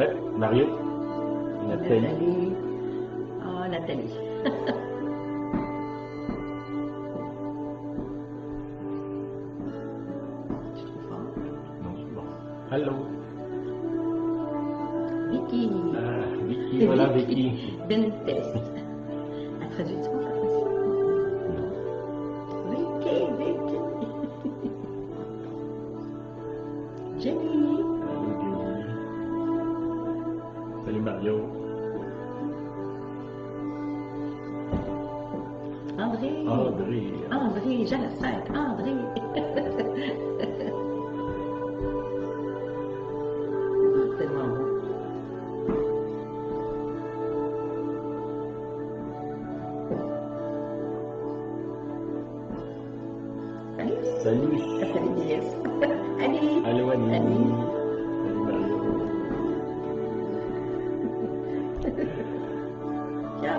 Ouais, Mario. Nathalie. Nathalie. Ah, Nathalie. Tu trouves pas? Non, c'est bon. Allô. Vicky. Vicky, voilà Vicky. Benitez. Elle traduit ça en français. Vicky, Vicky. Jenny. Allô, Jenny. Salut Mario. André. André. André, Janacek, André. C'est tellement beau. Salut. Salut. Salut, Niels. Annie. Allô Annie. Annie. Salut Mario.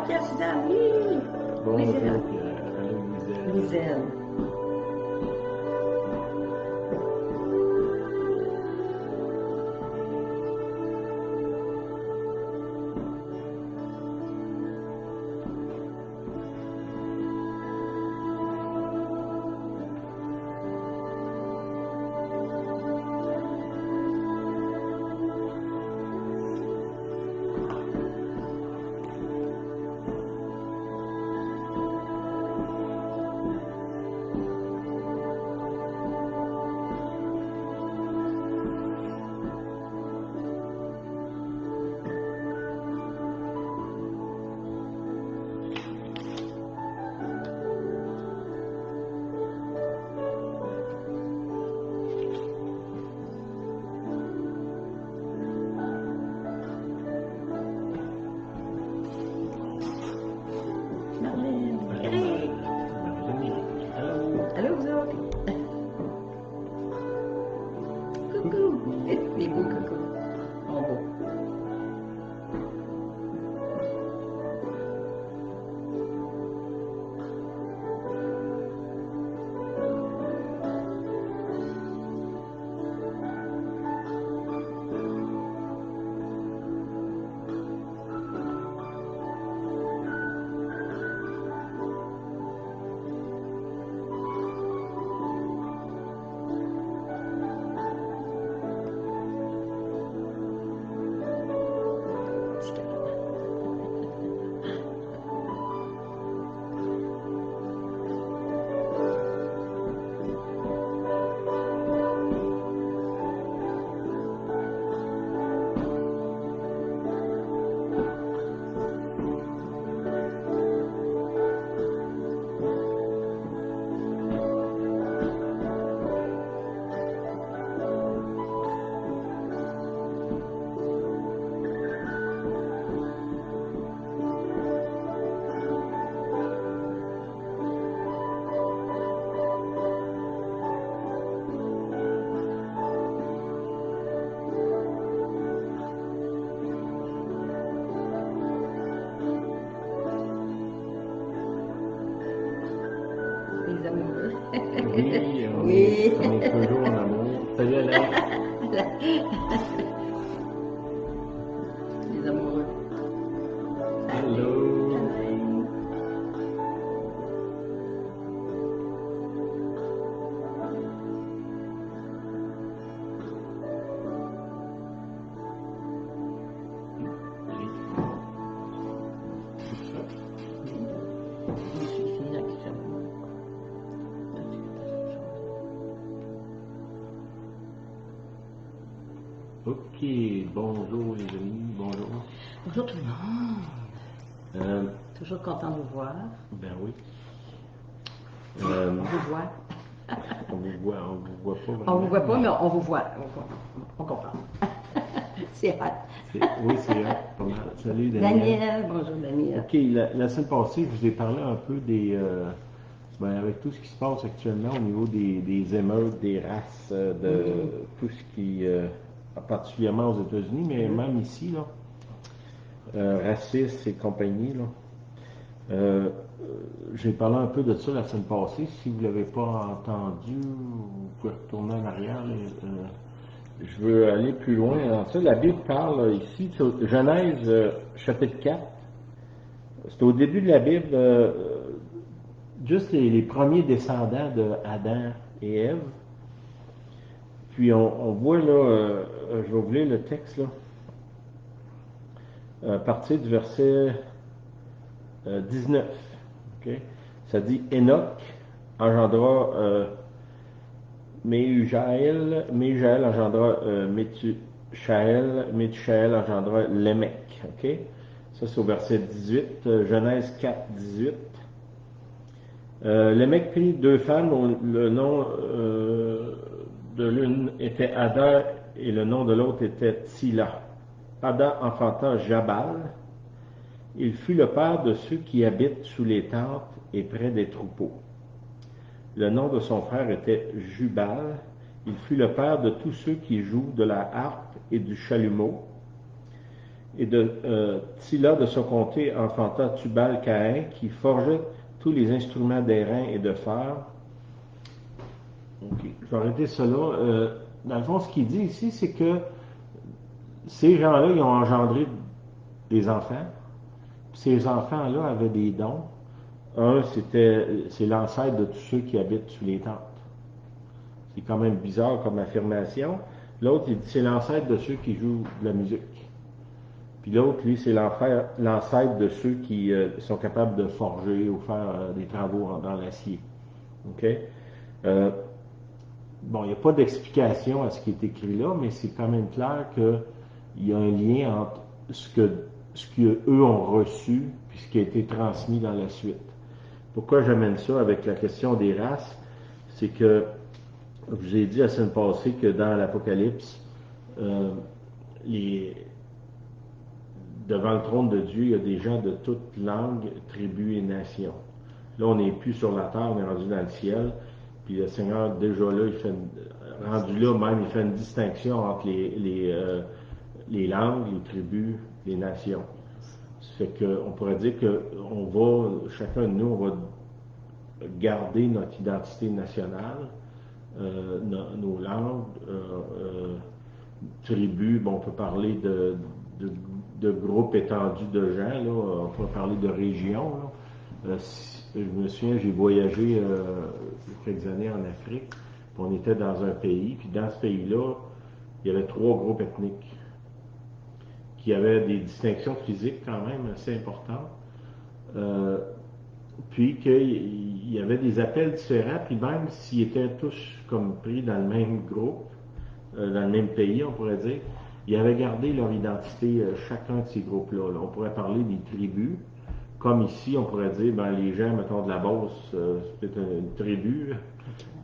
Pierre, Suzanne, oui. Bonjour Oui, c'est Pierre. là. Allô Lisette. Liselle. Marlène. Eric. Allô. Allô, vous autres? Coucou. Les beaux coucou. En beau. Les amoureux. Oui, on Oui. est toujours en amour. Salut Alex. Les amoureux. Allô. Salut. Je suis fini avec ça. Ok, bonjour les amis, bonjour. Bonjour tout le monde. Toujours content de vous voir. Ben oui. On vous voit. On vous voit pas vraiment. On vous voit pas, mais on vous voit. On comprend. C'est hot. Oui, c'est pas mal. Salut Daniel. Daniel, bonjour Daniel. Ok, la semaine passée, je vous ai parlé un peu des... avec tout ce qui se passe actuellement au niveau des émeutes, des races, de tout ce qui... particulièrement aux États-Unis, mais même ici, là, racistes et compagnie, là. J'ai parlé un peu de ça la semaine passée. Si vous ne l'avez pas entendu, vous pouvez retourner en arrière. je veux aller plus loin dans ça. La Bible parle ici, Genèse chapitre 4. C'est au début de la Bible, juste les premiers descendants de Adam et Ève. Puis on voit là, je vais vous lire le texte là, à partir du verset 19. Okay? Ça dit Enoch engendra Méhujaël engendra Métusaël engendra Lémec. Okay? Ça c'est au verset 18, Genèse 4, 18. Lémec prit deux femmes, le nom de l'une était Ada et le nom de l'autre était Tsila. Ada enfanta Jabal. Il fut le père de ceux qui habitent sous les tentes et près des troupeaux. Le nom de son frère était Jubal. Il fut le père de tous ceux qui jouent de la harpe et du chalumeau. Et de Tsila de son comté enfanta Tubal-Caïn, qui forgeait tous les instruments d'airain et de fer. Ok, je vais arrêter cela. Dans le fond, ce qu'il dit ici, c'est que ces gens-là, ils ont engendré des enfants. Ces enfants-là avaient des dons. Un, c'est l'ancêtre de tous ceux qui habitent sous les tentes. C'est quand même bizarre comme affirmation. L'autre, il dit c'est l'ancêtre de ceux qui jouent de la musique. Puis l'autre, lui, c'est l'ancêtre de ceux qui sont capables de forger ou faire des travaux dans l'acier. OK? Bon, il n'y a pas d'explication à ce qui est écrit là, mais c'est quand même clair qu'il y a un lien entre ce qu'eux ont reçu puis ce qui a été transmis dans la suite. Pourquoi j'amène ça avec la question des races? C'est que je vous ai dit la semaine passée que dans l'Apocalypse, devant le trône de Dieu, il y a des gens de toutes langues, tribus et nations. Là, on n'est plus sur la terre, on est rendu dans le ciel. Puis le Seigneur, déjà là, rendu là même, il fait une distinction entre les langues, les tribus, les nations. Ça fait qu'on pourrait dire que chacun de nous, on va garder notre identité nationale, nos langues, tribus, bon, on peut parler de groupes étendus de gens, là, on peut parler de régions. Là. Je me souviens, j'ai voyagé il y a quelques années en Afrique, puis on était dans un pays, puis dans ce pays-là, il y avait 3 groupes ethniques qui avaient des distinctions physiques quand même assez importantes. Puis qu'il y avait des appels différents, puis même s'ils étaient tous comme pris dans le même groupe, dans le même pays, on pourrait dire, ils avaient gardé leur identité, chacun de ces groupes-là. Là. On pourrait parler des tribus, comme ici, on pourrait dire, ben, les gens, mettons, de la Beauce, c'est peut-être une tribu,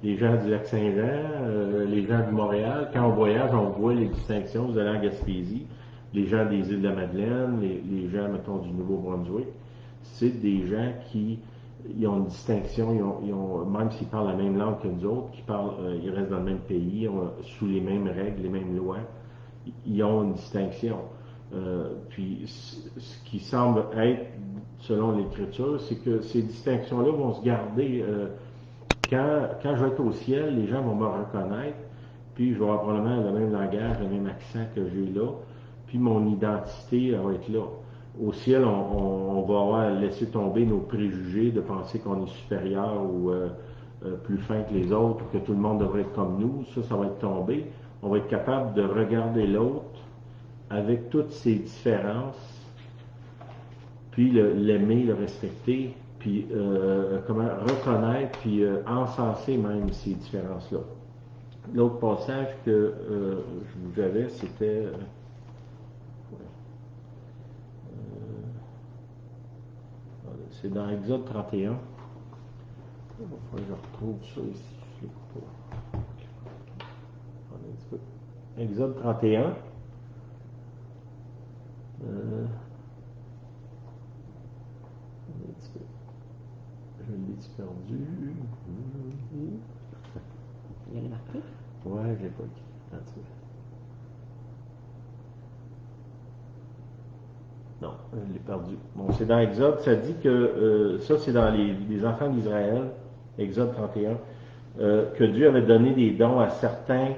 les gens du Lac-Saint-Jean, les gens de Montréal. Quand on voyage, on voit les distinctions. Vous allez en Gaspésie, les gens des îles de la Madeleine, les gens, mettons, du Nouveau-Brunswick, c'est des gens qui ils ont une distinction, même s'ils parlent la même langue que nous autres, ils restent dans le même pays, sous les mêmes règles, les mêmes lois, ils ont une distinction. Puis ce qui semble être, selon l'Écriture, c'est que ces distinctions-là vont se garder. Quand je vais être au ciel, les gens vont me reconnaître, puis je vais avoir probablement le même langage, le même accent que j'ai là, puis mon identité va être là. Au ciel, on va avoir laissé tomber nos préjugés de penser qu'on est supérieur ou plus fin que les autres, ou que tout le monde devrait être comme nous. Ça va être tombé. On va être capable de regarder l'autre avec toutes ses différences, puis l'aimer, le respecter, puis reconnaître, puis encenser même ces différences-là. L'autre passage que je vous avais, c'était... c'est dans Exode 31. Il va falloir que je retrouve ça ici. Je l'ai pas. Un petit peu. Exode 31. Un petit peu. Je l'ai perdu. Il y a le marqué? Ouais, je l'ai pas écrit. Un petit peu. Non, je l'ai perdu. Bon, c'est dans Exode, ça dit que, ça c'est dans les enfants d'Israël, Exode 31, que Dieu avait donné des dons à certains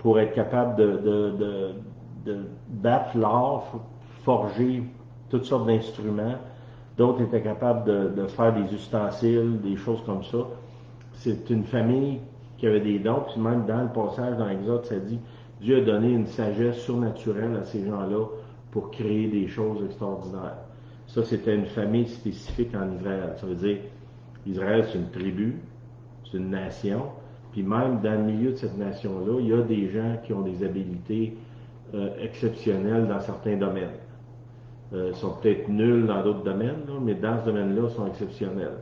pour être capable de battre l'or, forger toutes sortes d'instruments. D'autres étaient capables de faire des ustensiles, des choses comme ça. C'est une famille qui avait des dons, puis même dans le passage dans l'Exode, ça dit Dieu a donné une sagesse surnaturelle à ces gens-là pour créer des choses extraordinaires. Ça, c'était une famille spécifique en Israël. Ça veut dire, Israël, c'est une tribu, c'est une nation, puis même dans le milieu de cette nation-là, il y a des gens qui ont des habiletés exceptionnelles dans certains domaines. Ils sont peut-être nuls dans d'autres domaines, là, mais dans ce domaine-là, ils sont exceptionnels.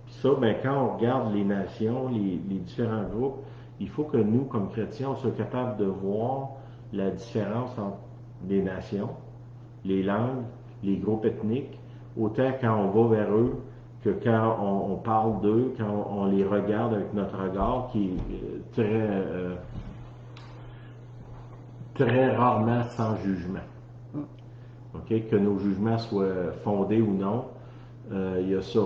Puis ça, ben, quand on regarde les nations, les différents groupes, il faut que nous, comme chrétiens, on soit capables de voir la différence entre les nations, les langues, les groupes ethniques, autant quand on va vers eux que quand on parle d'eux, quand on les regarde avec notre regard, qui est très rarement sans jugement. Okay? Que nos jugements soient fondés ou non, il y a ça.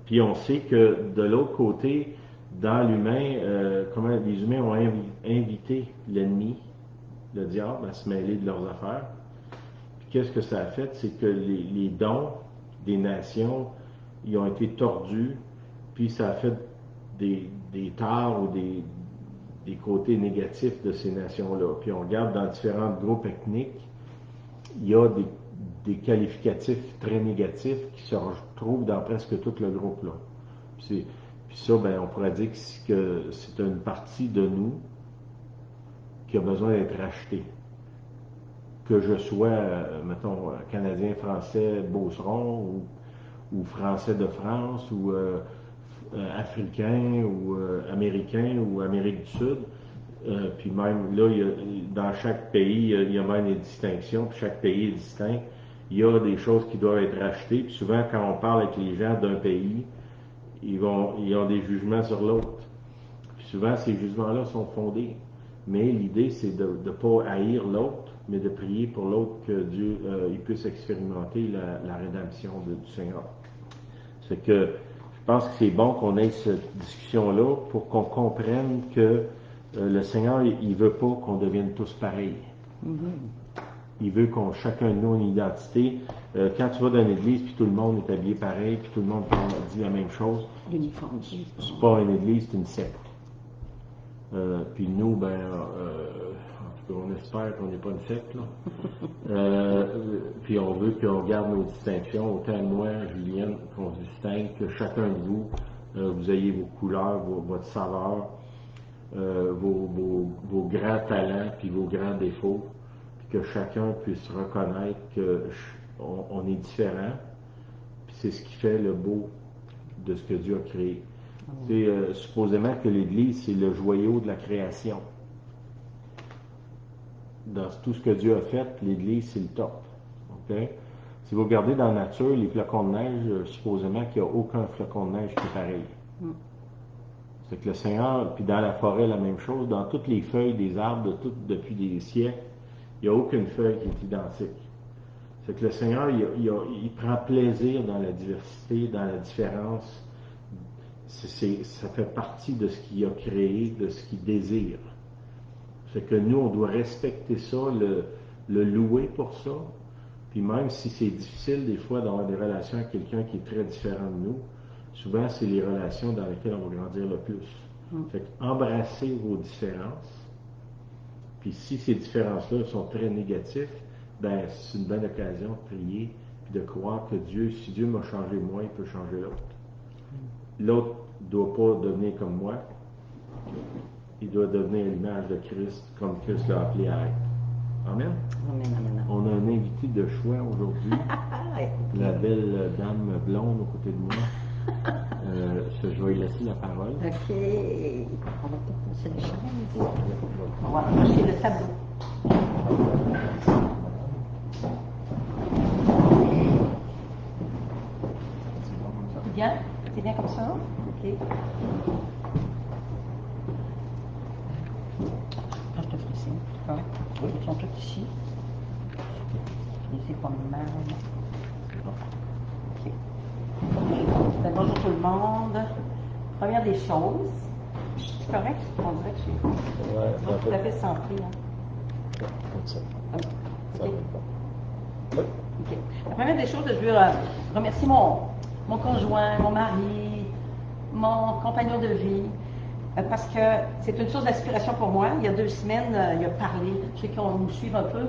Puis on sait que de l'autre côté, dans l'humain, comment les humains ont invité l'ennemi, le diable, à se mêler de leurs affaires. Puis qu'est-ce que ça a fait? C'est que les dons des nations, ils ont été tordus, puis ça a fait des torts ou des côtés négatifs de ces nations-là. Puis on regarde dans différents groupes ethniques, il y a des qualificatifs très négatifs qui se retrouvent dans presque tout le groupe là. Puis ça, ben, on pourrait dire que c'est une partie de nous qui a besoin d'être rachetée. Que je sois, mettons, Canadien, Français, Beauceron, ou Français de France, ou Africain, ou Américain, ou Amérique du Sud. Puis même là, dans chaque pays, il y a même des distinctions, puis chaque pays est distinct. Il y a des choses qui doivent être rachetées, puis souvent quand on parle avec les gens d'un pays, ils ont des jugements sur l'autre. Puis souvent, ces jugements-là sont fondés. Mais l'idée, c'est de ne pas haïr l'autre, mais de prier pour l'autre que Dieu il puisse expérimenter la rédemption du Seigneur. C'est que je pense que c'est bon qu'on ait cette discussion-là pour qu'on comprenne que le Seigneur, il veut pas qu'on devienne tous pareils. Mm-hmm. Il veut qu'on chacun de nous ait une identité. Quand tu vas dans l'église, puis tout le monde est habillé pareil, puis tout le monde dit la même chose, c'est pas une église, c'est une secte. Puis nous, ben, en tout cas, on espère qu'on n'est pas une secte, là. Puis on veut qu'on garde nos distinctions, autant moi, Julienne, qu'on se distingue, que chacun de vous, vous ayez vos couleurs, votre saveur, vos grands talents, puis vos grands défauts, puis que chacun puisse reconnaître qu'on est différent, puis c'est ce qui fait le beau de ce que Dieu a créé. C'est supposément que l'Église, c'est le joyau de la création. Dans tout ce que Dieu a fait, l'Église, c'est le top. Okay? Si vous regardez dans la nature, les flocons de neige, supposément qu'il n'y a aucun flocon de neige qui est pareil. C'est que le Seigneur, puis dans la forêt, la même chose, dans toutes les feuilles des arbres, depuis des siècles, il n'y a aucune feuille qui est identique. C'est que le Seigneur, il prend plaisir dans la diversité, dans la différence. Ça fait partie de ce qu'il a créé, de ce qu'il désire. C'est que nous, on doit respecter ça, le louer pour ça. Puis même si c'est difficile des fois d'avoir des relations avec quelqu'un qui est très différent de nous, souvent c'est les relations dans lesquelles on va grandir le plus. Fait qu'embrassez vos différences. Puis si ces différences-là sont très négatives, ben c'est une bonne occasion de prier puis de croire que Dieu, si Dieu m'a changé moi, il peut changer l'autre. L'autre ne doit pas devenir comme moi. Il doit devenir l'image de Christ, comme Christ l'a appelé à être. Amen? Amen, amen. On a un invité de choix aujourd'hui. La belle dame blonde aux côtés de moi. Je vais lui laisser la parole. OK. On va peut-être passer les chaises. On va approcher le tableau. C'est bien? C'est bien comme ça? OK. Je te ferai signe. Oui. Ils sont tous ici. C'est pas mal. OK. Bonjour tout le monde. Première des choses, C'est correct? On dirait que c'est Ouais, tout à fait centré. Hein. Comme ça. Ah, Ça ok. va être bon. Oui. Ok. La première des choses, je veux remercier mon conjoint, mon mari, mon compagnon de vie, parce que c'est une source d'inspiration pour moi. Il y a 2 semaines, il a parlé, ceux qui nous suivent un peu,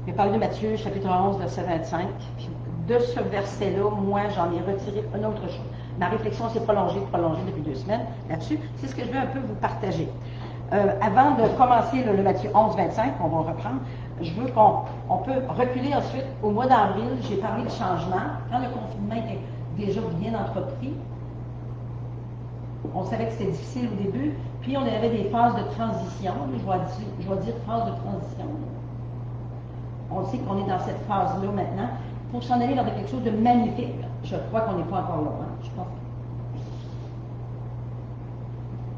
il a parlé de Matthieu, chapitre 11, verset 25. Puis de ce verset-là, moi, j'en ai retiré une autre chose. Ma réflexion s'est prolongée depuis 2 semaines là-dessus. C'est ce que je veux un peu vous partager. Avant de commencer le Matthieu 11, 25, on va reprendre, je veux qu'on peut reculer ensuite. Au mois d'avril, j'ai parlé de changement. Quand le confinement était déjà bien entrepris, on savait que c'était difficile au début, puis on avait des phases de transition. Je vais dire phase de transition. On sait qu'on est dans cette phase-là maintenant pour s'en aller vers quelque chose de magnifique. Je crois qu'on n'est pas encore là. Hein? Je pense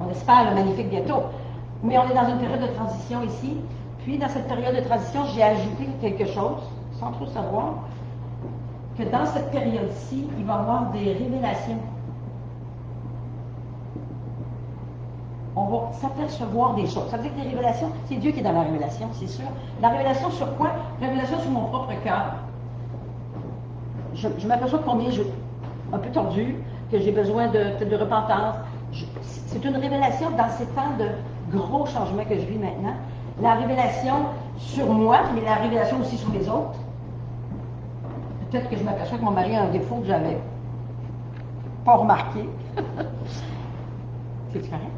on espère le magnifique bientôt. Mais on est dans une période de transition ici. Puis, dans cette période de transition, j'ai ajouté quelque chose, sans trop savoir, que dans cette période-ci, il va y avoir des révélations. On va s'apercevoir des choses. Ça veut dire que les révélations, c'est Dieu qui est dans la révélation, c'est sûr. La révélation sur quoi? Révélation sur mon propre cœur. Je m'aperçois combien je suis un peu tordu, que j'ai besoin de repentance. C'est une révélation dans ces temps de gros changements que je vis maintenant. La révélation sur moi, mais la révélation aussi sur les autres. Peut-être que je m'aperçois que mon mari a un défaut que j'avais pas remarqué. C'est correct?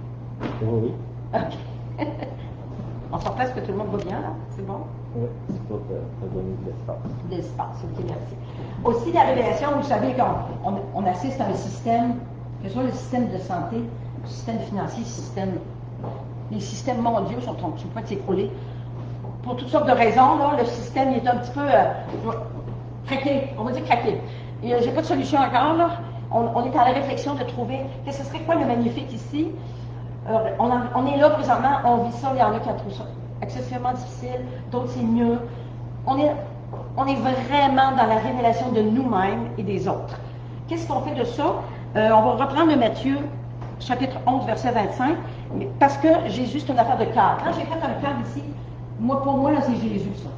Oui. OK. On s'en place que tout le monde va bien, là? C'est bon? Oui, c'est pour te donner de l'espace. L'espace, ok, merci. Aussi, la révélation, vous savez qu'on assiste à un système, que ce soit le système de santé, le système financier, les systèmes mondiaux sont sur le point de s'écrouler. Pour toutes sortes de raisons, là, le système est un petit peu craqué, on va dire craqué. J'ai pas de solution encore, là. On est à la réflexion de trouver, que ce serait quoi le magnifique ici? On est là présentement, on vit ça, il y en a qui trouvent ça excessivement difficile, d'autres c'est mieux. On est vraiment dans la révélation de nous-mêmes et des autres. Qu'est-ce qu'on fait de ça? On va reprendre le Matthieu, chapitre 11, verset 25, parce que Jésus, c'est une affaire de cœur. Quand j'ai fait un cœur ici, pour moi, là, c'est Jésus, ça.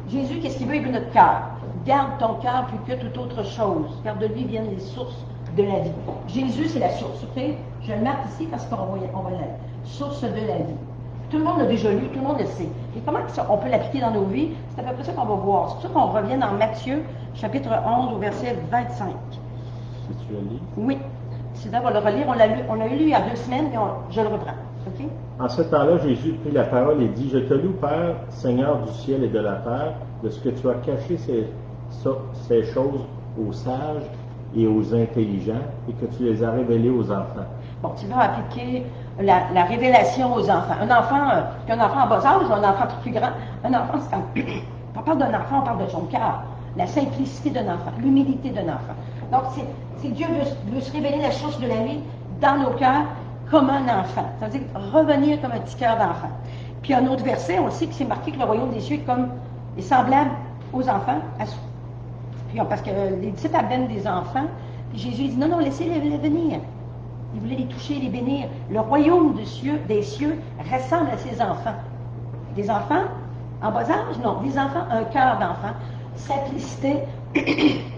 Jésus, qu'est-ce qu'il veut? Il veut notre cœur. Garde ton cœur plus que toute autre chose, car de lui viennent les sources de la vie. Jésus, c'est la source. Ok? Je le marque ici parce qu'on va la source de la vie. Tout le monde l'a déjà lu, tout le monde le sait. Et comment on peut l'appliquer dans nos vies? C'est à peu près ça qu'on va voir. C'est pour ça qu'on revient dans Matthieu, chapitre 11, au verset 25. Si tu le lis. Oui. Sinon, on va le relire. On l'a lu il y a 2 semaines, mais je le reprends. OK? En ce temps-là, Jésus prit la parole et dit, « Je te loue, Père, Seigneur du ciel et de la terre, de ce que tu as caché ces choses aux sages et aux intelligents, et que tu les as révélées aux enfants. » Bon, tu vas appliquer la révélation aux enfants. Un enfant en bas âge, un enfant plus grand. Un enfant, c'est quand on parle d'un enfant, on parle de son cœur. La simplicité d'un enfant, l'humilité d'un enfant. Donc, c'est Dieu veut se révéler la source de la vie dans nos cœurs comme un enfant. Ça veut dire revenir comme un petit cœur d'enfant. Puis un autre verset, on sait que c'est marqué que le royaume des cieux est semblable aux enfants. Puis parce que les disciples amènent des enfants, puis Jésus dit, non, laissez-les venir. Il voulait les toucher, les bénir. Le royaume des cieux ressemble à ses enfants. Des enfants en bas âge? Non, des enfants, un cœur d'enfant, simplicité,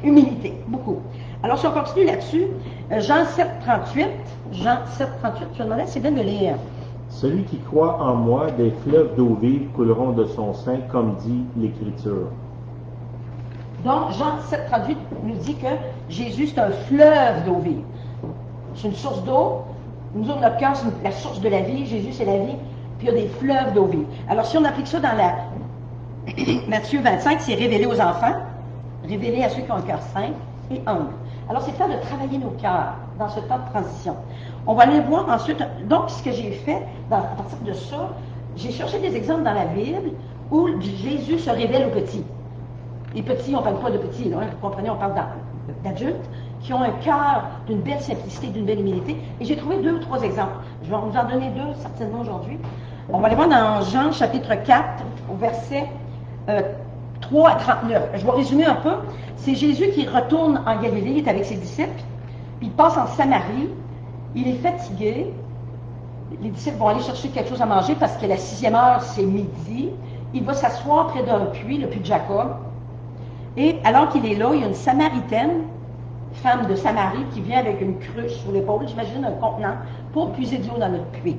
humilité, beaucoup. Alors, si on continue là-dessus, Jean 7, 38, je me demandais, c'est bien de lire. Celui qui croit en moi, des fleuves d'eau vive couleront de son sein, comme dit l'Écriture. Donc, Jean 7, 38 nous dit que Jésus, c'est un fleuve d'eau vive. C'est une source d'eau. Nous autres, notre cœur, c'est la source de la vie. Jésus, c'est la vie. Puis il y a des fleuves d'eau vive. Alors, si on applique ça dans la Matthieu 25, c'est révélé aux enfants, révélé à ceux qui ont un cœur saint et humble. Alors, c'est le temps de travailler nos cœurs dans ce temps de transition. On va aller voir ensuite. Donc, ce que j'ai fait, à partir de ça, j'ai cherché des exemples dans la Bible où Jésus se révèle aux petits. Les petits, on ne parle pas de petits, là, vous comprenez, on parle d'adultes qui ont un cœur d'une belle simplicité, d'une belle humilité. Et j'ai trouvé 2 ou 3 exemples. Je vais vous en donner 2 certainement aujourd'hui. On va aller voir dans Jean chapitre 4, au verset 3 à 39. Je vais résumer un peu. C'est Jésus qui retourne en Galilée, il est avec ses disciples, puis il passe en Samarie, il est fatigué, les disciples vont aller chercher quelque chose à manger parce que la 6e heure, c'est midi. Il va s'asseoir près d'un puits, le puits de Jacob. Et alors qu'il est là, il y a une Samaritaine, femme de Samarie, qui vient avec une cruche sur l'épaule, j'imagine un contenant, pour puiser de l'eau dans notre puits.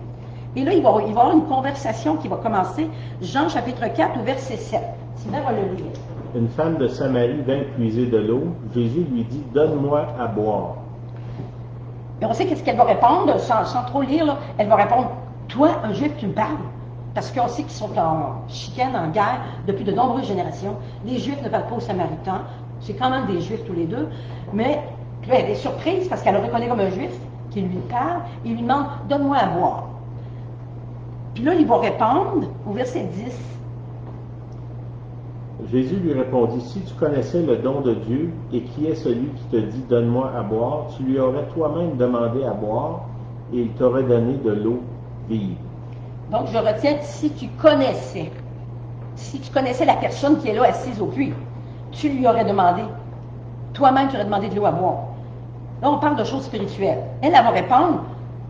Et là, il va y avoir une conversation qui va commencer, Jean chapitre 4 au verset 7. Sylvain va le lire. Une femme de Samarie vint puiser de l'eau. Jésus lui dit, donne-moi à boire. Et on sait qu'est-ce qu'elle va répondre, sans trop lire, là. Elle va répondre, toi, un juif, tu me parles? Parce qu'on sait qu'ils sont en chicane, en guerre, depuis de nombreuses générations. Les Juifs ne parlent pas aux Samaritains. C'est quand même des Juifs tous les deux. Mais puis là, elle est surprise parce qu'elle le reconnaît comme un Juif qui lui parle. Il lui demande, donne-moi à boire. Puis là, il va répondre au verset 10. Jésus lui répondit, si tu connaissais le don de Dieu et qui est celui qui te dit, donne-moi à boire, tu lui aurais toi-même demandé à boire et il t'aurait donné de l'eau vive. Donc, je retiens, si tu connaissais la personne qui est là assise au puits, tu lui aurais demandé, toi-même, tu aurais demandé de l'eau à boire. Là, on parle de choses spirituelles. Elle va répondre,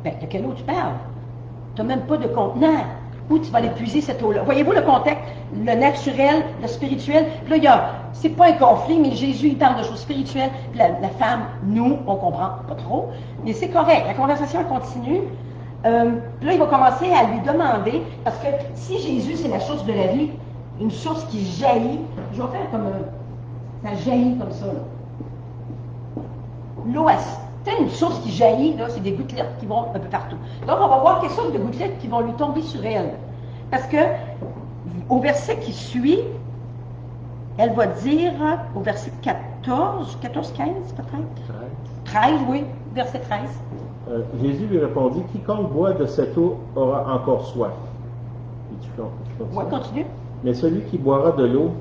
ben, de quelle eau tu parles? Tu n'as même pas de contenant. Où tu vas aller puiser cette eau-là? Voyez-vous le contexte? Le naturel, le spirituel. Puis là, c'est pas un conflit, mais Jésus, il parle de choses spirituelles. Puis la femme, nous, on comprend pas trop. Mais c'est correct. La conversation continue. Puis là, il va commencer à lui demander, parce que si Jésus, c'est la source de la vie, une source qui jaillit, je vais faire comme ça jaillit comme ça. L'eau, c'est une source qui jaillit, là, c'est des gouttelettes qui vont un peu partout. Donc, on va voir quelles sortes de gouttelettes qui vont lui tomber sur elle. Parce que, au verset qui suit, elle va dire, au verset 14, 15 peut-être? 13, oui, verset 13. Jésus lui répondit, quiconque boit de cette eau aura encore soif. Oui, continue. Mais celui qui boira de l'eau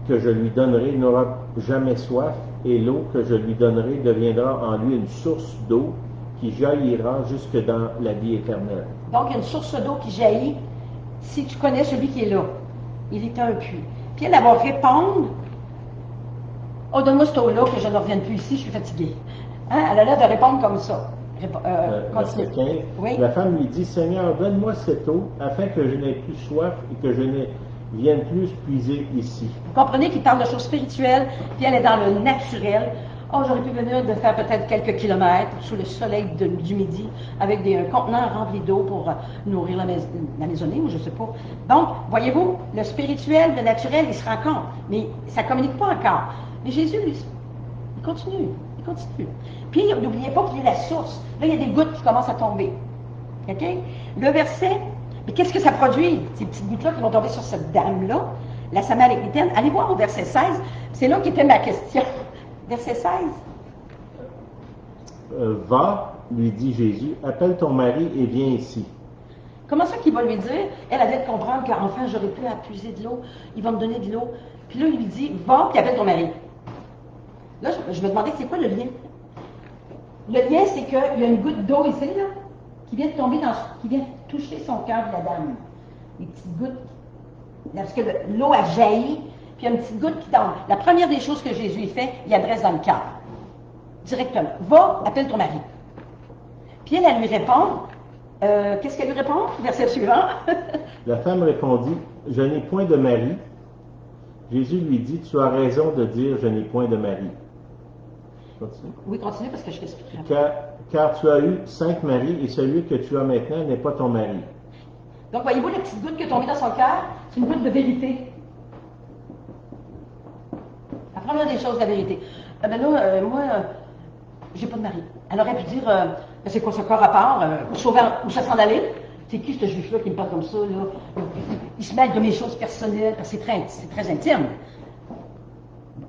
que je lui donnerai n'aura jamais soif, et l'eau que je lui donnerai deviendra en lui une source d'eau qui jaillira jusque dans la vie éternelle. Donc, il y a une source d'eau qui jaillit si tu connais celui qui est là. Il est un puits. Puis elle va répondre, oh, donne-moi cette eau-là que je ne revienne plus ici, je suis fatiguée. Hein? Elle a l'air de répondre comme ça. Verset 15. Oui. La femme lui dit, Seigneur, donne-moi cette eau afin que je n'aie plus soif et que je ne vienne plus puiser ici. Vous comprenez qu'il parle de choses spirituelles, puis elle est dans le naturel. Oh, j'aurais pu venir de faire peut-être quelques kilomètres sous le soleil du midi avec un contenant rempli d'eau pour nourrir la maisonnée, ou je ne sais pas. Donc, voyez-vous, le spirituel, le naturel, ils se rencontrent, mais ça ne communique pas encore. Mais Jésus, il continue. Puis, n'oubliez pas qu'il est la source. Là, il y a des gouttes qui commencent à tomber. OK? Le verset, mais qu'est-ce que ça produit? Ces petites gouttes-là qui vont tomber sur cette dame-là, la Samaritaine. Allez voir au verset 16. C'est là qu'était ma question. Verset 16. Va, lui dit Jésus, appelle ton mari et viens ici. Comment ça qu'il va lui dire? Elle avait de comprendre qu'enfin, j'aurais pu puiser de l'eau. Il va me donner de l'eau. Puis là, il lui dit, va, puis appelle ton mari. Là, je me demandais, c'est quoi le lien? Le lien, c'est qu'il y a une goutte d'eau ici, là, qui vient de tomber qui vient toucher son cœur de la dame. Des petites gouttes. Là, parce que l'eau a jailli, puis il y a une petite goutte qui tombe. La première des choses que Jésus fait, il adresse dans le cœur. Directement. Va, appelle ton mari. Puis elle lui répond, qu'est-ce qu'elle lui répond? Verset suivant. La femme répondit, je n'ai point de mari. Jésus lui dit, tu as raison de dire, je n'ai point de mari. Continue. Oui, continue parce que je t'explique. Car tu as eu 5 maris et celui que tu as maintenant n'est pas ton mari. Donc, voyez-vous, la petite goutte qui est tombée dans son cœur, c'est une goutte de vérité. La première des choses, la vérité. Ben là, moi, j'ai pas de mari. Elle aurait pu dire, c'est quoi ce corps à part, où ça s'en allait? C'est qui ce juif-là qui me parle comme ça, là? Il se mêle de mes choses personnelles, parce que c'est très intime.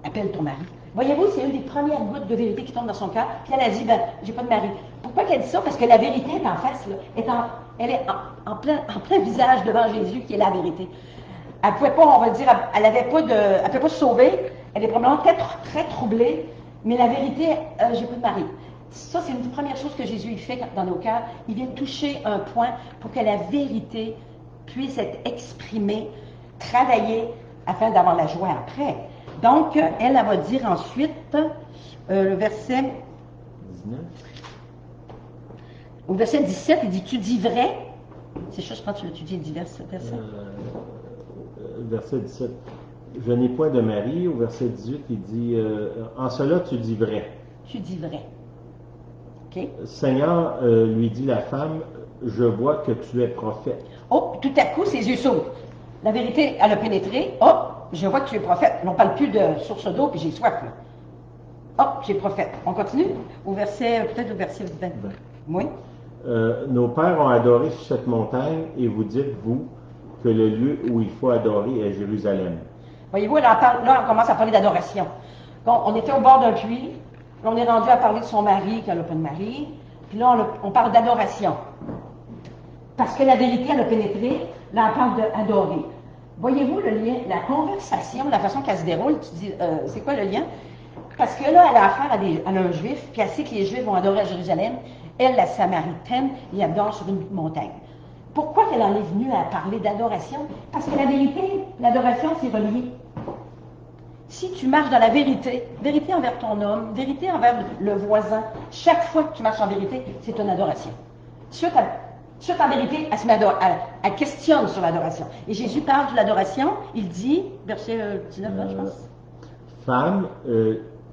Appelle ton mari. Voyez-vous, c'est une des premières gouttes de vérité qui tombe dans son cœur. Puis elle a dit, j'ai pas de mari. Pourquoi qu'elle dit ça? Parce que la vérité est en face, là. Elle est en plein visage devant Jésus, qui est la vérité. Elle pouvait pas, on va dire, elle pouvait pas se sauver. Elle est probablement très troublée. Mais la vérité, j'ai pas de mari. Ça, c'est une des premières choses que Jésus fait dans nos cœurs. Il vient toucher un point pour que la vérité puisse être exprimée, travaillée, afin d'avoir la joie après. Donc, elle va dire ensuite, le verset 19. Au verset 17, il dit, tu dis vrai. C'est ça, je pense que tu dis verset. Verset 17. Je n'ai point de mari. Au verset 18, il dit, en cela tu dis vrai. Tu dis vrai. OK. Seigneur, lui dit la femme, je vois que tu es prophète. Oh, tout à coup, ses yeux s'ouvrent. La vérité, elle a pénétré. Oh, je vois que tu es prophète. On ne parle plus de source d'eau, puis j'ai soif. Là. Oh, j'ai prophète. On continue peut-être au verset 20. Oui. Nos pères ont adoré sur cette montagne, et vous dites, vous, que le lieu où il faut adorer est Jérusalem. Voyez-vous, là, on commence à parler d'adoration. Bon, on était au bord d'un puits, là, on est rendu à parler de son mari, qu'elle n'a pas de mari, puis là, on parle d'adoration. Parce que la vérité, elle a pénétré, là, on parle d'adorer. Voyez-vous le lien, la conversation, la façon qu'elle se déroule, tu dis, c'est quoi le lien? Parce que là, elle a affaire à un juif, puis elle sait que les juifs vont adorer à Jérusalem. Elle, la Samaritaine, il adore sur une montagne. Pourquoi elle en est venue à parler d'adoration? Parce que la vérité, l'adoration, c'est relié. Si tu marches dans la vérité, vérité envers ton homme, vérité envers le voisin, chaque fois que tu marches en vérité, c'est une adoration. Sur ta vérité, elle questionne sur l'adoration. Et Jésus parle de l'adoration, il dit, verset 19, je pense. Femme,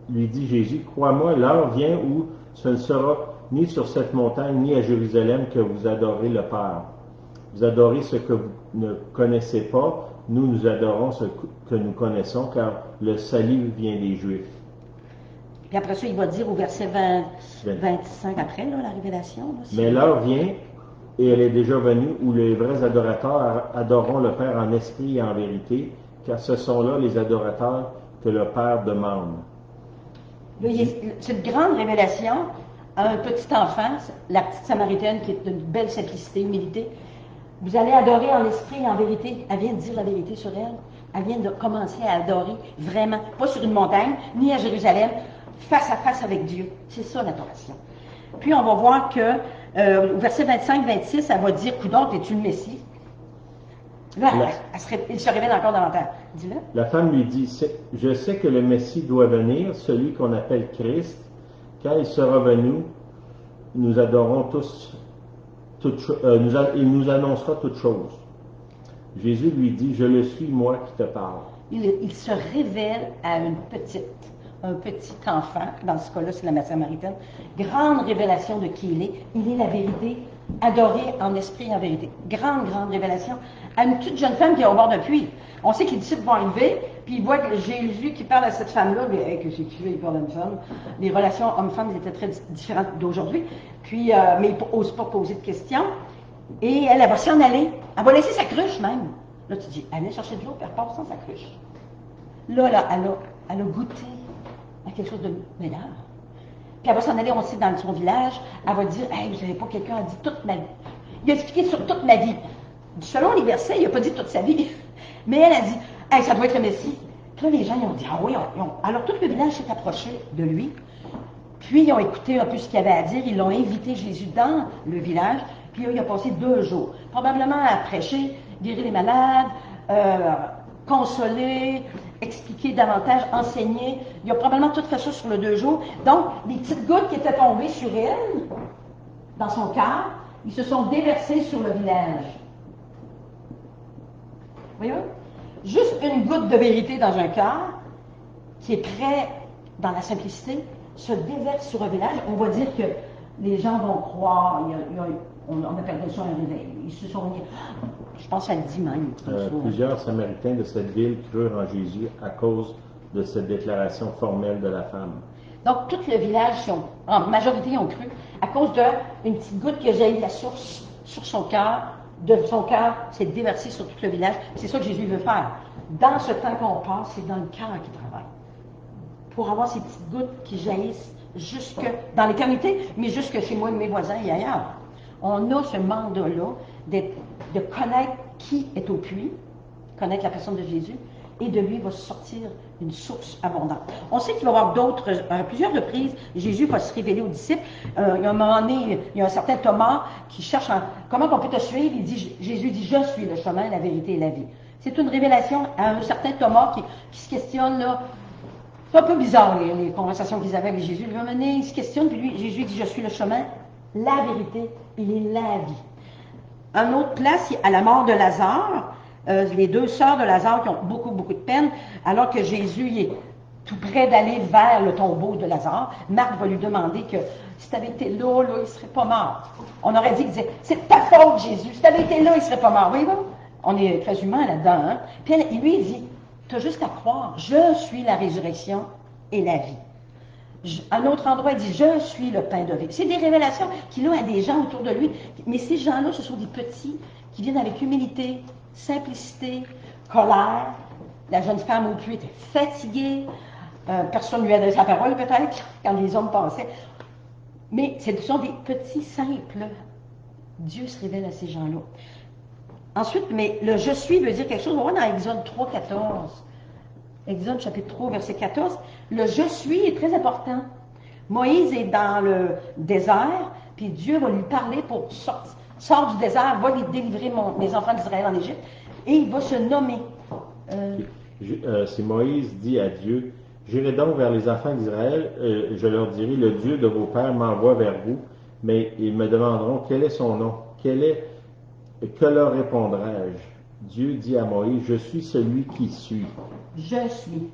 lui dit Jésus, crois-moi, l'heure vient où ce ne sera ni sur cette montagne, ni à Jérusalem que vous adorez le Père. Vous adorez ce que vous ne connaissez pas, nous adorons ce que nous connaissons, car le salut vient des Juifs. Puis après ça, il va dire au verset 25 après, là, la révélation. Là, mais l'heure vient, et elle est déjà venue, où les vrais adorateurs adoreront le Père en esprit et en vérité, car ce sont là les adorateurs que le Père demande. Là, cette grande révélation à un petit enfant, la petite Samaritaine qui est d'une belle simplicité, humilité. Vous allez adorer en esprit et en vérité. Elle vient de dire la vérité sur elle. Elle vient de commencer à adorer vraiment, pas sur une montagne, ni à Jérusalem, face à face avec Dieu. C'est ça l'adoration. Puis on va voir que au verset 25-26, elle va dire, coudonc, es-tu le Messie? Là, il se révèle encore davantage. Dis-le. La femme lui dit, je sais que le Messie doit venir, celui qu'on appelle Christ. Quand il sera venu, nous adorons tous, il nous annoncera toutes choses. Jésus lui dit, je le suis, moi qui te parle. Il se révèle à un petit enfant, dans ce cas-là, c'est la Samaritaine, grande révélation de qui il est. Il est la vérité, adoré en esprit et en vérité. Grande révélation à une toute jeune femme qui est au bord d'un puits. On sait que les disciples vont arriver, puis ils voient que Jésus qui parle à cette femme-là, mais hey, que c'est qui il parle à une femme. Les relations hommes-femmes étaient très différentes d'aujourd'hui, puis, mais ils n'osent pas poser de questions. Et elle va s'en aller. Elle va laisser sa cruche même. Là, tu dis, elle vient chercher de l'eau, puis elle repart sans sa cruche. Là, elle a goûté à quelque chose de meilleur. Puis elle va s'en aller, on sait, dans son village. Elle va dire, hey, vous savez pas, quelqu'un a dit toute ma vie. Il a expliqué sur toute ma vie. Selon les versets, il n'a pas dit toute sa vie. Mais elle a dit, hey, ça doit être le Messie. Puis là, les gens, ils ont dit, ah oui, alors tout le village s'est approché de lui. Puis ils ont écouté un peu ce qu'il avait à dire. Ils l'ont invité Jésus dans le village. Puis là, il a passé 2 jours. Probablement à prêcher, guérir les malades, consoler, expliquer davantage, enseigner. Il a probablement tout fait ça sur le 2 jours. Donc, les petites gouttes qui étaient tombées sur elle, dans son cœur, ils se sont déversés sur le village. Voyez-vous? Juste une goutte de vérité dans un cœur, qui est prêt dans la simplicité, se déverse sur un village. On va dire que les gens vont croire, on appelle ça un réveil. Ils se sont mis, je pense qu'elle dit même. Plusieurs Samaritains de cette ville crurent en Jésus à cause de cette déclaration formelle de la femme. Donc, tout le village, en majorité, ont cru à cause d'une petite goutte qui a jailli de la source sur son cœur. De son cœur, s'est déversé sur tout le village. C'est ça que Jésus veut faire. Dans ce temps qu'on passe, c'est dans le cœur qu'il travaille. Pour avoir ces petites gouttes qui jaillissent jusque dans l'éternité, mais jusque chez moi, mes voisins et ailleurs. On a ce mandat-là de connaître qui est au puits, connaître la personne de Jésus, et de lui va sortir une source abondante. On sait qu'il va y avoir plusieurs reprises, Jésus va se révéler aux disciples. Il y a un moment donné, il y a un certain Thomas qui cherche comment on peut te suivre. Jésus dit, je suis le chemin, la vérité et la vie. C'est une révélation à un certain Thomas qui se questionne là. C'est un peu bizarre les conversations qu'ils avaient avec Jésus. Il se questionne, puis lui, Jésus dit, je suis le chemin, la vérité, il est la vie. Un autre place, à la mort de Lazare, les deux sœurs de Lazare qui ont beaucoup, beaucoup de peine, alors que Jésus il est tout près d'aller vers le tombeau de Lazare, Marc va lui demander que si tu avais été là, il ne serait pas mort. On aurait dit qu'il disait, c'est ta faute, Jésus, si tu avais été là, il ne serait pas mort. Oui, bon, on est très humain là-dedans. Hein? Puis lui, il dit, tu as juste à croire, je suis la résurrection et la vie. À un autre endroit, il dit, je suis le pain de vie. C'est des révélations qu'il a à des gens autour de lui. Mais ces gens-là, ce sont des petits qui viennent avec humilité, simplicité, colère. La jeune femme au puits était fatiguée. Personne ne lui adressait la parole, peut-être, quand les hommes passaient. Mais ce sont des petits simples. Dieu se révèle à ces gens-là. Ensuite, mais le « je suis » veut dire quelque chose. On va voir dans Exode 3, 14. Exode chapitre 3, verset 14. Le « je suis » est très important. Moïse est dans le désert, puis Dieu va lui parler pour sortir. Sors du désert, va délivrer mes enfants d'Israël en Égypte, et il va se nommer. C'est Moïse dit à Dieu, j'irai donc vers les enfants d'Israël, je leur dirai, le Dieu de vos pères m'envoie vers vous, mais ils me demanderont quel est son nom, que leur répondrai-je? Dieu dit à Moïse, je suis celui qui suis. Je suis.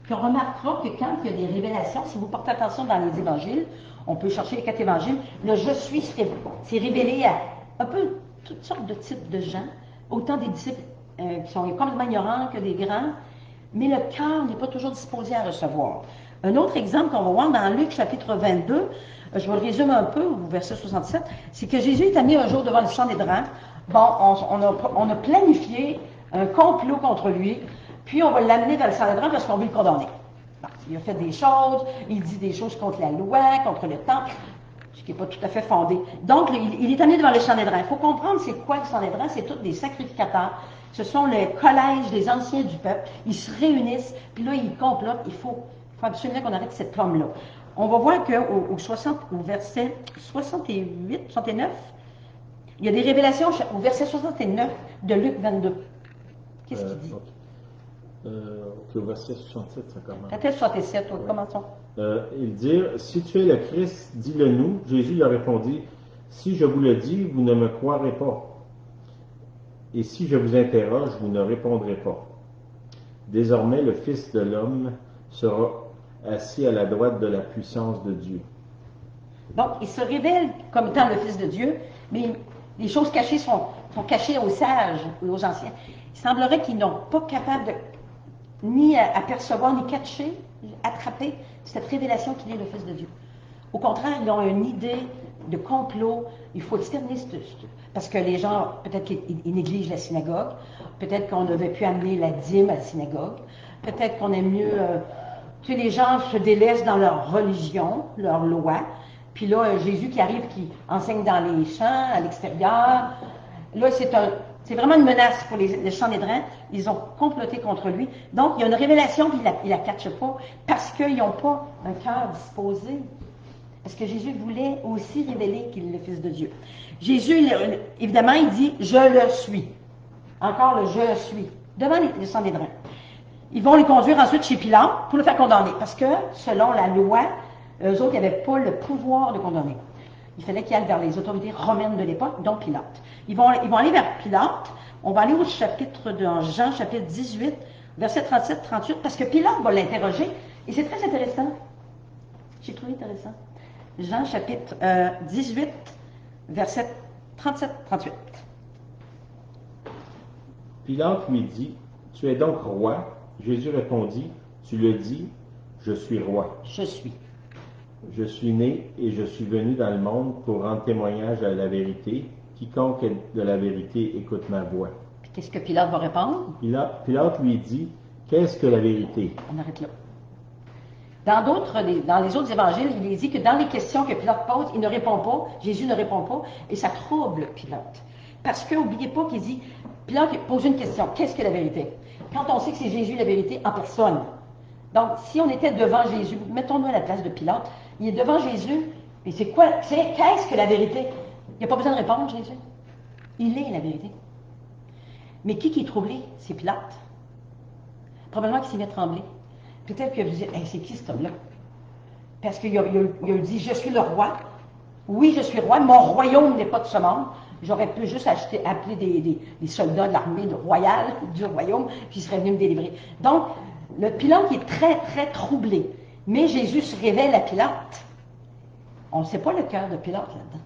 Puis on remarquera que quand il y a des révélations, si vous portez attention dans les évangiles, on peut chercher les 4 évangiles, le je suis c'est révélé à un peu toutes sortes de types de gens, autant des disciples qui sont complètement ignorants que des grands, mais le cœur n'est pas toujours disposé à recevoir. Un autre exemple qu'on va voir dans Luc chapitre 22, je vais le résumer un peu, au verset 67, c'est que Jésus est amené un jour devant le champ des draps. Bon, on a planifié un complot contre lui, puis on va l'amener vers le champ des draps parce qu'on veut le condamner. Bon, il a fait des choses, il dit des choses contre la loi, contre le temple, ce qui n'est pas tout à fait fondé. Donc, il est amené devant le champ des draps. Il faut comprendre c'est quoi le champ des draps, c'est tous des sacrificateurs. Ce sont les collèges des anciens du peuple. Ils se réunissent, puis là, ils complotent. Il faut absolument qu'on arrête cette pomme-là. On va voir qu'au verset 68, 69, il y a des révélations au verset 69 de Luc 22. Qu'est-ce qu'il dit? Au verset 67, ça commence. Peut-être 67, oui, commençons. Il dit, si tu es le Christ, dis-le nous. Jésus leur répondit, si je vous le dis, vous ne me croirez pas. Et si je vous interroge, vous ne répondrez pas. Désormais, le Fils de l'homme sera assis à la droite de la puissance de Dieu. Donc, il se révèle comme étant le Fils de Dieu, mais les choses cachées sont cachées aux sages ou aux anciens. Il semblerait qu'ils n'ont pas capable de ni apercevoir, ni catcher, attraper cette révélation qu'il est le Fils de Dieu. Au contraire, ils ont une idée de complot. Il faut exterminer parce que les gens, peut-être qu'ils négligent la synagogue, peut-être qu'on devait plus amener la dîme à la synagogue, peut-être qu'on aime mieux... que les gens se délaissent dans leur religion, leur loi, puis là, Jésus qui arrive, qui enseigne dans les champs, à l'extérieur, là, c'est vraiment une menace pour les champs des draps. Ils ont comploté contre lui. Donc, il y a une révélation, puis il la catche pas, parce qu'ils n'ont pas un cœur disposé. Parce que Jésus voulait aussi révéler qu'il est le Fils de Dieu. Jésus, évidemment, il dit « je le suis ». Encore le « je suis », devant les champs des draps. Ils vont les conduire ensuite chez Pilate pour le faire condamner. Parce que, selon la loi, eux autres, ils n'avaient pas le pouvoir de condamner. Il fallait qu'ils aillent vers les autorités romaines de l'époque, dont Pilate. Ils vont aller vers Pilate. On va aller au chapitre de Jean, chapitre 18, verset 37-38, parce que Pilate va l'interroger. Et c'est très intéressant. J'ai trouvé intéressant. Jean, chapitre 18, verset 37-38. Pilate lui dit, « Tu es donc roi ?» Jésus répondit, « Tu le dis, je suis roi. Je suis. Je suis né et je suis venu dans le monde pour rendre témoignage à la vérité. Quiconque est de la vérité écoute ma voix. » Puis qu'est-ce que Pilate va répondre? Pilate lui dit, « Qu'est-ce que la vérité? » On arrête là. Dans les autres évangiles, il est dit que dans les questions que Pilate pose, il ne répond pas, Jésus ne répond pas, et ça trouble Pilate. Parce que, n'oubliez pas qu'il dit, Pilate pose une question, qu'est-ce que la vérité? Quand on sait que c'est Jésus la vérité en personne. Donc, si on était devant Jésus, mettons-nous à la place de Pilate, il est devant Jésus, et qu'est-ce que la vérité? Il n'y a pas besoin de répondre, Jésus. Il est la vérité. Mais qui est troublé? C'est Pilate. Probablement qu'il s'y met à trembler. Peut-être que vous dites, hey, c'est qui cet homme-là? Parce qu'il a dit, je suis le roi. Oui, je suis roi, mon royaume n'est pas de ce monde. J'aurais pu juste appeler des soldats de l'armée royale du royaume, puis ils seraient venus me délivrer. Donc, le Pilate est très, très troublé. Mais Jésus se révèle à Pilate. On ne sait pas le cœur de Pilate là-dedans.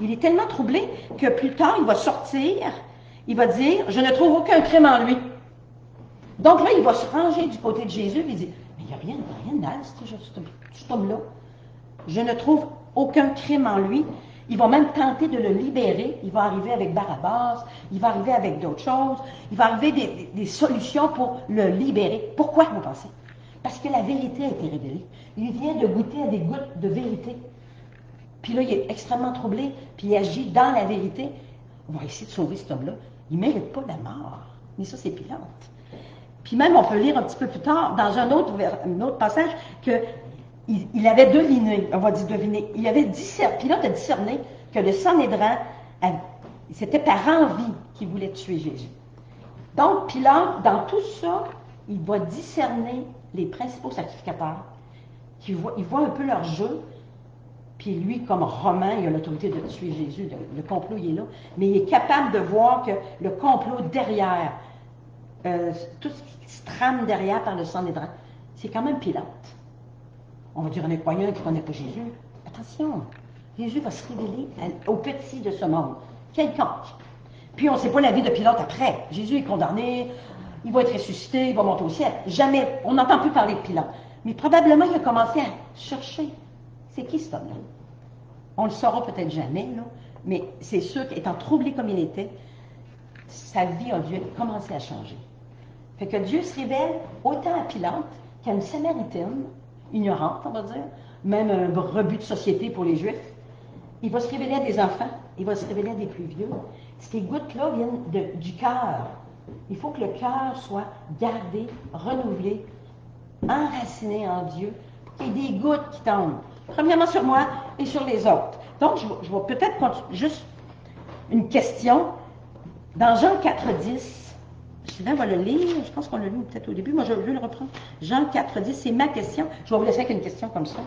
Il est tellement troublé que plus tard, il va sortir, il va dire, je ne trouve aucun crime en lui. Donc là, il va se ranger du côté de Jésus, et il dit, mais il n'y a rien de mal, cet homme-là. Je ne trouve aucun crime en lui. Il va même tenter de le libérer. Il va arriver avec Barabbas, il va arriver avec d'autres choses, il va arriver des solutions pour le libérer. Pourquoi, vous pensez? Parce que la vérité a été révélée. Il vient de goûter à des gouttes de vérité. Puis là, il est extrêmement troublé, puis il agit dans la vérité. On va essayer de sauver cet homme-là. Il ne mérite pas la mort. Mais ça, c'est Pilate. Puis même, on peut lire un petit peu plus tard, dans un autre passage, qu'il avait deviné, on va dire deviner, Pilate a discerné que le Sanhédrin, c'était par envie qu'il voulait tuer Jésus. Donc, Pilate, dans tout ça, il va discerner les principaux sacrificateurs. Il voit un peu leur jeu, puis lui, comme Romain, il a l'autorité de tuer Jésus, le complot, il est là, mais il est capable de voir que le complot derrière, tout ce qui se trame derrière par le Sanhédrin, c'est quand même Pilate. On va dire un croyant qui ne connaît pas Jésus. Attention, Jésus va se révéler au petit de ce monde, quelconque. Puis on ne sait pas la vie de Pilate après. Jésus est condamné, il va être ressuscité, il va monter au ciel. Jamais, on n'entend plus parler de Pilate. Mais probablement, il a commencé à chercher. C'est qui cet homme-là? On ne le saura peut-être jamais, là, mais c'est sûr qu'étant troublé comme il était, sa vie a dû commencer à changer. Fait que Dieu se révèle autant à Pilate qu'à une Samaritaine, ignorante, on va dire, même un rebut de société pour les Juifs. Il va se révéler à des enfants, il va se révéler à des plus vieux. Ces gouttes-là viennent du cœur. Il faut que le cœur soit gardé, renouvelé, enraciné en Dieu, pour qu'il y ait des gouttes qui tombent. Premièrement sur moi et sur les autres. Donc, je vais peut-être continuer. Juste une question. Dans Jean 4,10, Sylvain va le lire, je pense qu'on l'a lu peut-être au début, moi je veux le reprendre. Jean 4,10, c'est ma question. Je vais vous laisser avec une question comme ça.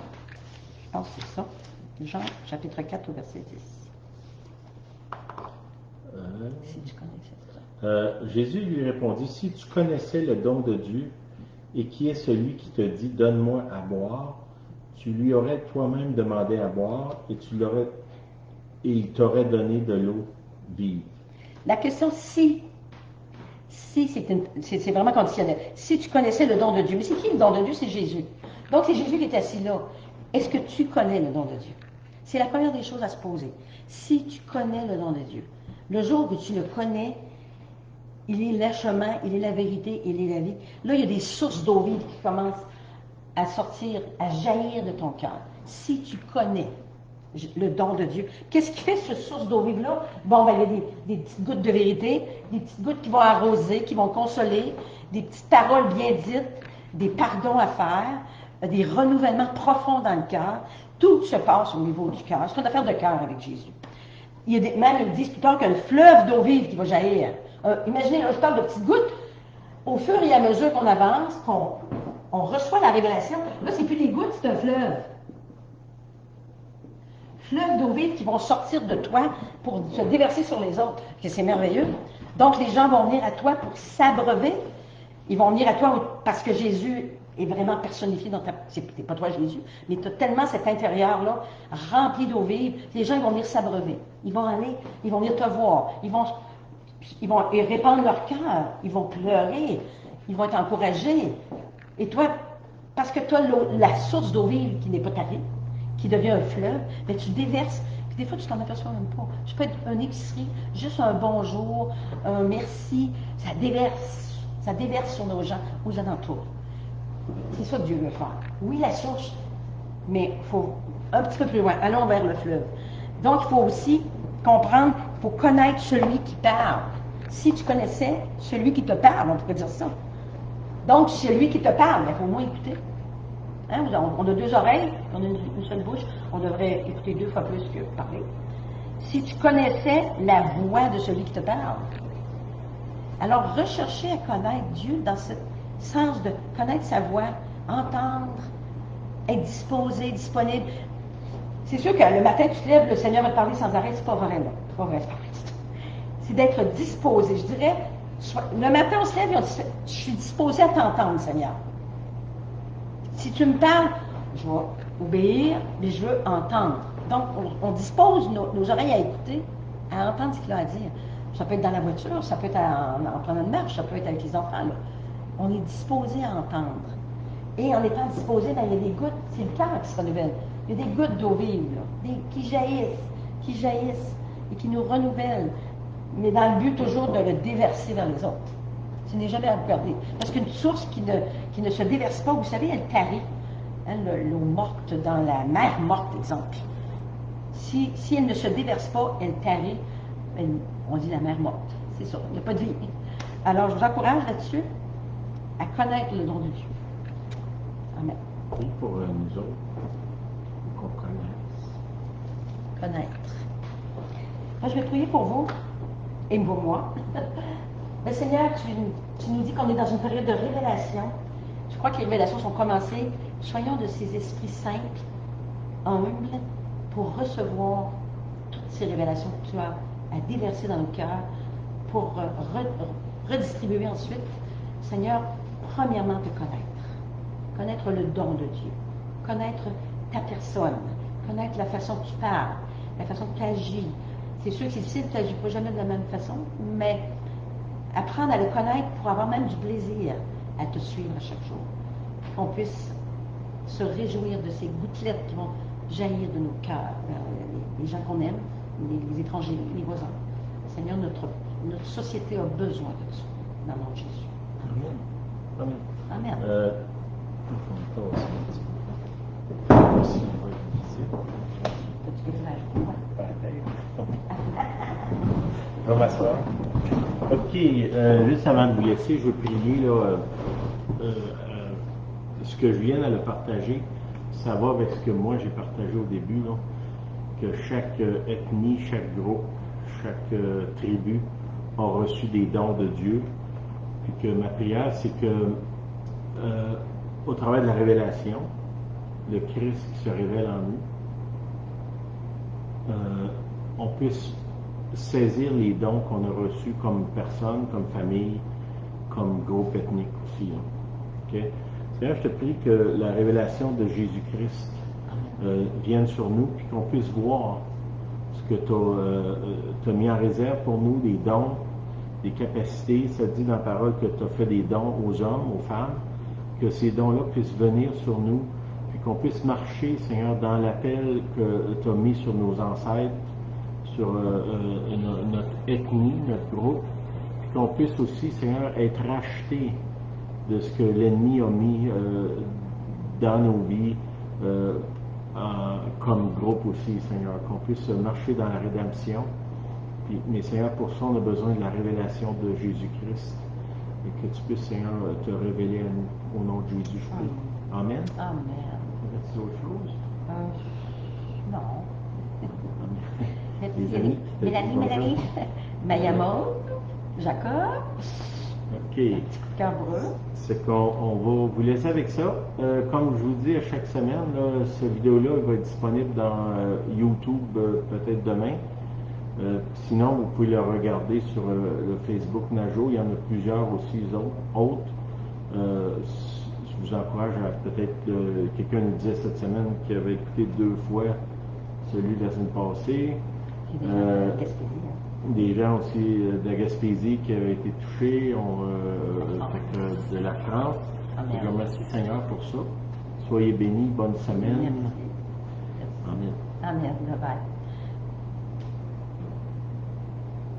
Je pense que c'est ça. Jean, chapitre 4, au verset 10. Si tu connaissais ça. Jésus lui répondit, si tu connaissais le don de Dieu et qui est celui qui te dit, donne-moi à boire, tu lui aurais toi-même demandé à boire et il t'aurait donné de l'eau vive. La question si c'est vraiment conditionnel. Si tu connaissais le don de Dieu, mais c'est qui le don de Dieu? C'est Jésus. Donc c'est Jésus qui est assis là. Est-ce que tu connais le don de Dieu? C'est la première des choses à se poser. Si tu connais le don de Dieu, le jour que tu le connais, il est le chemin, il est la vérité, il est la vie. Là, il y a des sources d'eau vive qui commencent à sortir, à jaillir de ton cœur. Si tu connais le don de Dieu, qu'est-ce qui fait cette source d'eau vive-là? Bon, ben, il y a des petites gouttes de vérité, des petites gouttes qui vont arroser, qui vont consoler, des petites paroles bien dites, des pardons à faire, des renouvellements profonds dans le cœur. Tout se passe au niveau du cœur. C'est une affaire de cœur avec Jésus. Même, ils disent plus tard qu'un fleuve d'eau vive qui va jaillir. Imaginez, là, je parle de petites gouttes. Au fur et à mesure qu'on avance, qu'on reçoit la révélation, là, c'est plus des gouttes, c'est un fleuve. Fleuve d'eau vive qui vont sortir de toi pour se déverser sur les autres. C'est merveilleux. Donc, les gens vont venir à toi pour s'abreuver. Ils vont venir à toi parce que Jésus est vraiment personnifié dans ta... C'est pas toi Jésus, mais tu as tellement cet intérieur-là rempli d'eau vive. Les gens ils vont venir s'abreuver. Ils vont venir te voir. Ils vont répandre leur cœur. Ils vont pleurer. Ils vont être encouragés. Et toi, parce que tu as la source d'eau vive qui n'est pas ta vie, qui devient un fleuve, mais tu déverses. Puis des fois, tu t'en aperçois même pas. Tu peux être une épicerie, juste un bonjour, un merci. Ça déverse sur nos gens, aux alentours. C'est ça que Dieu veut faire. Oui, la source, mais il faut un petit peu plus loin. Allons vers le fleuve. Donc, il faut aussi comprendre, il faut connaître celui qui parle. Si tu connaissais celui qui te parle, on pourrait dire ça. Donc, celui qui te parle, il faut au moins écouter. Hein, on a deux oreilles, on a une seule bouche, on devrait écouter 2 fois plus que parler. Si tu connaissais la voix de celui qui te parle, alors recherchez à connaître Dieu dans ce sens de connaître sa voix, entendre, être disposé, disponible. C'est sûr que le matin, tu te lèves, le Seigneur va te parler sans arrêt, c'est pas vrai, là. C'est pas vrai, c'est pas vrai. C'est d'être disposé. Je dirais, le matin, on se lève et on dit, je suis disposé à t'entendre, Seigneur. Si tu me parles, je vais obéir, mais je veux entendre. Donc, on dispose nos oreilles à écouter, à entendre ce qu'il a à dire. Ça peut être dans la voiture, ça peut être en prenant une marche, ça peut être avec les enfants. Là. On est disposé à entendre. Et en étant disposé, ben, il y a des gouttes, c'est le cœur qui se renouvelle. Il y a des gouttes d'eau vive, là, qui jaillissent et qui nous renouvellent. Mais dans le but toujours de le déverser vers les autres. Ce n'est jamais à le perdre. Parce qu'une source qui ne se déverse pas, vous savez, elle tarit. Hein, l'eau morte dans la mer morte, exemple. Si elle ne se déverse pas, elle tarit. On dit la mer morte. C'est ça. Il n'y a pas de vie. Alors, je vous encourage là-dessus à connaître le nom de Dieu. Amen. Oui, pour nous autres, qu'on connaisse. Connaître. Moi, je vais prier pour vous et pour moi. Mais Seigneur, tu nous dis qu'on est dans une période de révélation. Je crois que les révélations sont commencées. Soyons de ces esprits simples, humbles, pour recevoir toutes ces révélations que tu as à déverser dans nos cœurs, pour redistribuer ensuite. Seigneur, premièrement, te connaître le don de Dieu, connaître ta personne, connaître la façon que tu parles, la façon que tu agis. C'est sûr que c'est difficile, tu n'agis pas jamais de la même façon, mais apprendre à le connaître pour avoir même du plaisir à te suivre à chaque jour. Qu'on puisse se réjouir de ces gouttelettes qui vont jaillir de nos cœurs vers les gens qu'on aime, les étrangers, les voisins. Seigneur, notre société a besoin de ça, dans le nom de Jésus. Amen. Amen. On va m'asseoir. OK, juste avant de vous laisser, je veux prier là, ce que je viens de le partager, ça va avec ce que moi j'ai partagé au début, là, que chaque ethnie, chaque groupe, chaque tribu a reçu des dons de Dieu, puis que ma prière, c'est que au travers de la révélation, le Christ qui se révèle en nous, on puisse saisir les dons qu'on a reçus comme personne, comme famille, comme groupe ethnique aussi. Okay? Seigneur, je te prie que la révélation de Jésus-Christ vienne sur nous, puis qu'on puisse voir ce que tu as mis en réserve pour nous, des dons, des capacités. Ça dit dans la parole que tu as fait des dons aux hommes, aux femmes, que ces dons-là puissent venir sur nous, puis qu'on puisse marcher, Seigneur, dans l'appel que tu as mis sur nos ancêtres, sur notre ethnie, notre groupe, puis qu'on puisse aussi, Seigneur, être racheté de ce que l'ennemi a mis dans nos vies comme groupe aussi, Seigneur, qu'on puisse marcher dans la rédemption. Puis, mais Seigneur, pour ça, on a besoin de la révélation de Jésus-Christ et que tu puisses, Seigneur, te révéler à nous, au nom de Jésus, je prie. Amen. Amen. Avais-tu autre chose? Non. Les amis? Mélanie, Mayamo, Jacob. OK. Cabreux. C'est qu'on va vous laisser avec ça. Comme je vous dis à chaque semaine, là, cette vidéo-là va être disponible dans YouTube peut-être demain. Sinon, vous pouvez le regarder sur le Facebook Najo. Il y en a plusieurs aussi autres. Je vous encourage à peut-être, quelqu'un nous disait cette semaine qu'il avait écouté 2 fois celui de la semaine passée. Des gens aussi de la Gaspésie qui avaient été touchés, de la France. Je remercie Seigneur pour ça. Soyez bénis, bonne semaine. Amen. Amen. Bye bye.